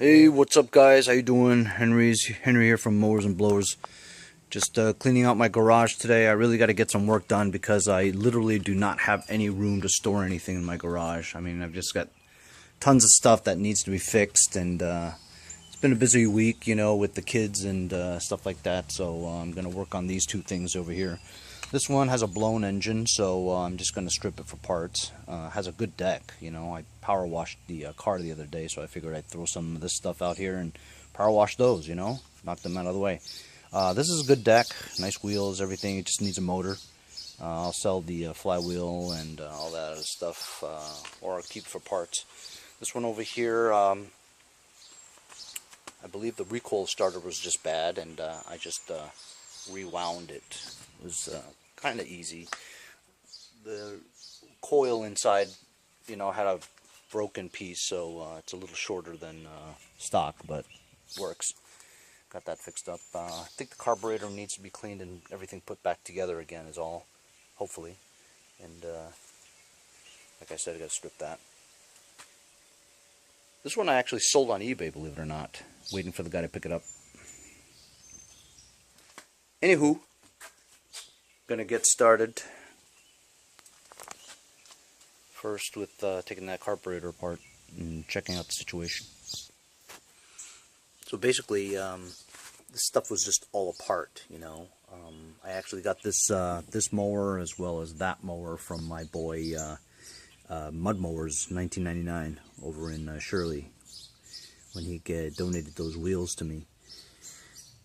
Hey, what's up guys? How you doing? Henry here from Mowers and Blowers. Just cleaning out my garage today. I really got to get some work done because I literally do not have any room to store anything in my garage. I mean, I've just got tons of stuff that needs to be fixed, and it's been a busy week, you know, with the kids and stuff like that. So I'm going to work on these two things over here. This one has a blown engine, so I'm just going to strip it for parts. Has a good deck, you know. I power washed the car the other day, so I figured I'd throw some of this stuff out here and power wash those, you know. Knock them out of the way. This is a good deck, nice wheels, everything. It just needs a motor. I'll sell the flywheel and all that other stuff, or I'll keep for parts. This one over here, I believe the recoil starter was just bad, and I just rewound it. It was kind of easy. The coil inside, you know, had a broken piece, so it's a little shorter than stock, but works. Got that fixed up. I think the carburetor needs to be cleaned and everything put back together again is all, hopefully. And like I said, I got to strip that. This one I actually sold on eBay, believe it or not. Waiting for the guy to pick it up. Anywho, gonna get started first with taking that carburetor apart and checking out the situation. So basically, this stuff was just all apart, you know. I actually got this this mower as well as that mower from my boy Mud Mowers 1999 over in Shirley when he donated those wheels to me.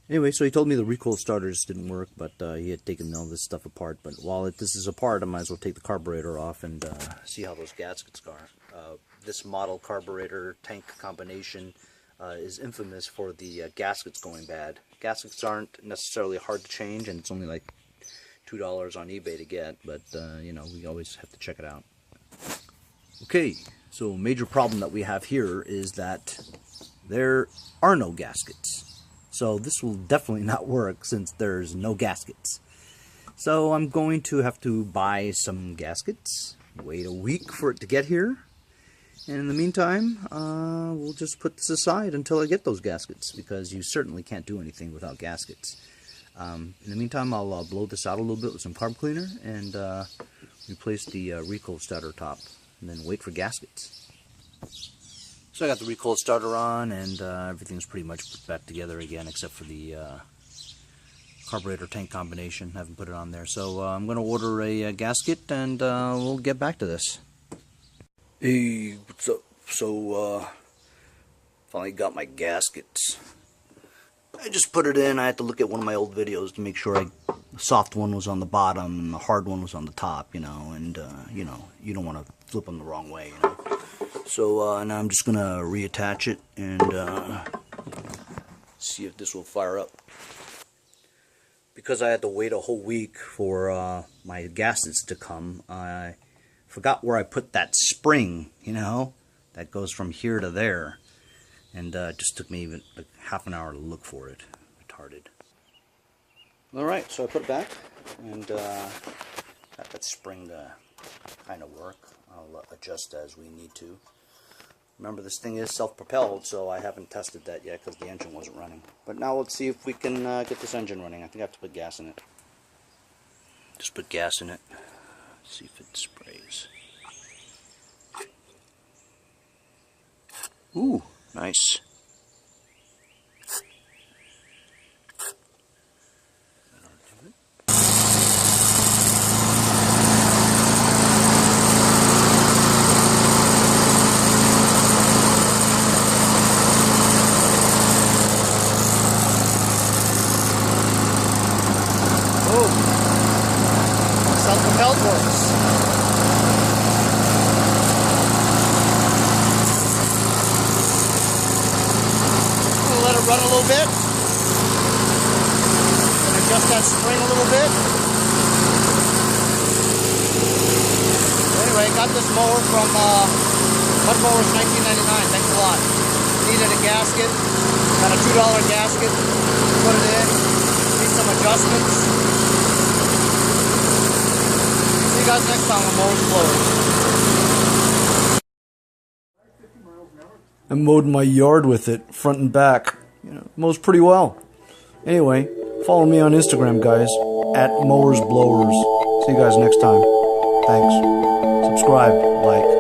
Anyway, so he told me the recoil starters didn't work, but he had taken all this stuff apart. But while this is apart, I might as well take the carburetor off and see how those gaskets are. This model carburetor tank combination is infamous for the gaskets going bad. Gaskets aren't necessarily hard to change, and it's only like $2 on eBay to get, but you know, we always have to check it out. Okay, so a major problem that we have here is that there are no gaskets. So this will definitely not work since there's no gaskets. So I'm going to have to buy some gaskets, wait a week for it to get here, and in the meantime, we'll just put this aside until I get those gaskets, because you certainly can't do anything without gaskets. In the meantime, I'll blow this out a little bit with some carb cleaner and replace the recoil starter top, and then wait for gaskets. So I got the recoil starter on, and everything's pretty much put back together again, except for the carburetor tank combination. I haven't put it on there. So I'm going to order a gasket, and we'll get back to this. Hey, what's up? So, finally got my gaskets. I just put it in. I had to look at one of my old videos to make sure the soft one was on the bottom and the hard one was on the top, you know, and, you know, you don't want to flip them the wrong way, you know. So now I'm just going to reattach it and see if this will fire up. Because I had to wait a whole week for my gaskets to come, I forgot where I put that spring, you know, that goes from here to there. And it just took me even like half an hour to look for it. Retarded. Alright, so I put it back and got that spring to kind of work. I'll adjust as we need to. Remember, this thing is self-propelled, so I haven't tested that yet because the engine wasn't running. But now let's see if we can get this engine running. I think I have to put gas in it. Just put gas in it. See if it sprays. Ooh, nice. Self-propelled works. We'll let it run a little bit. And adjust that spring a little bit. Anyway, got this mower from Mud Mowers 1999. Thanks a lot. Needed a gasket. Got a $2 gasket. Put it in. Need some adjustments. See you guys next time on Mowers and Blowers. I mowed my yard with it, front and back. You know, mows pretty well. Anyway, follow me on Instagram, guys, @MowersBlowers. See you guys next time. Thanks. Subscribe, like.